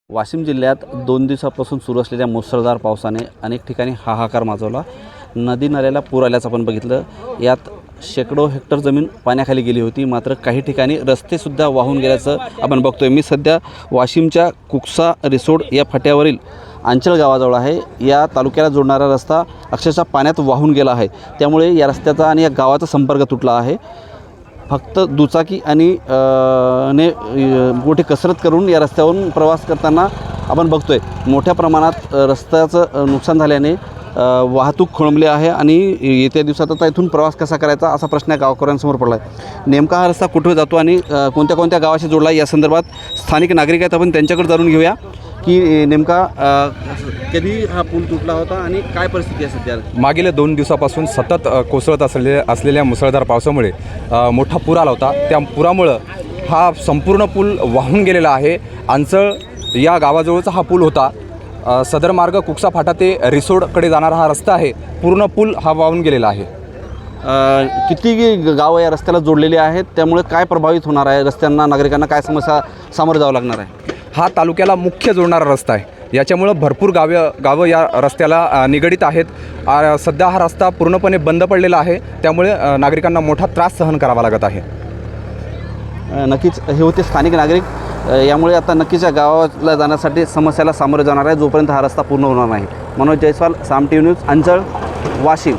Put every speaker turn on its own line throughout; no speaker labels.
वाशिम जिल्ह्यात 2 दिवसापासून सुरू असलेल्या मुसळधार पावसाने अनेक ठिकाणी हाहाकार माजवला। नदी नाल्याला पूर आल्याचं आपण बघितलं। यात शेकडो हेक्टर जमीन पाण्याखाली गेली होती। मात्र काही ठिकाणी रस्तेसुद्धा वाहून गेल्याचं आपण बघतोय। मी सध्या वाशिमच्या कुकसा रिसोड या फाट्यावरील अंचल गावाजवळ आहे। या तालुक्याला जोडणारा रस्ता अक्षरशः पाण्यात वाहून गेला आहे। त्यामुळे या रस्त्याचा आणि या गावाचा संपर्क तुटला आहे। फक्त दुचाकी आणि मोठी कसरत करून या रस्त्यावरून प्रवास करताना आपण बघतोय मोठ्या प्रमाणात रस्त्याचं नुकसान झाल्याने वाहतूक खोळंबली आहे आणि येत्या दिवसात आता इथून प्रवास कसा करायचा असा प्रश्न गावकऱ्यांसमोर पडला आहे। नेमका हा रस्ता कुठे जातो आणि कोणत्या कोणत्या गावाशी जोडला या संदर्भात स्थानिक नागरिक आहेत, आपण त्यांच्याकडे जाणून घेऊया की नेमका कधी हा पूल तुटला होता आणि काय परिस्थिती आहे सध्या।
मागील 2 दिवसापासून सतत कोसळत असलेल्या मुसळधार पावसामुळे मोठा पूर आला होता। त्या पुरामुळं हा संपूर्ण पूल वाहून गेलेला आहे। अंचळ या गावाजवळचा हा पूल होता। सदर मार्ग कुकसा फाटा ते रिसोडकडे जाणारा हा रस्ता आहे। पूर्ण पूल हा वाहून गेलेला आहे।
किती गावं या रस्त्याला जोडलेली आहेत, त्यामुळे काय प्रभावित होणार आहे, रस्त्यांना नागरिकांना काय समस्या सामोरे जावं लागणार आहे।
हा तालुक्याला मुख्य जोडणारा रस्ता आहे। याच्यामुळं भरपूर गावं या रस्त्याला निगडीत आहेत। सध्या हा रस्ता पूर्णपणे बंद पडलेला आहे। त्यामुळे नागरिकांना मोठा त्रास सहन करावा लागत आहे।
नक्कीच हे होते स्थानिक नागरिक। यामुळे आता नक्कीच या गावाला जाण्यासाठी समस्याला सामोरे जाणार आहे जोपर्यंत हा रस्ता पूर्ण होणार नाही। मनोज जयस्वाल, साम टीव्ही न्यूज, अंचळ, वाशिम।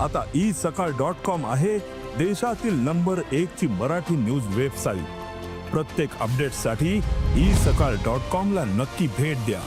आता isakal.com आहे देशातील नंबर 1 ची मराठी न्यूज वेबसाईट। प्रत्येक अपडेटसाठी isakal.com ला नक्की भेट द्या।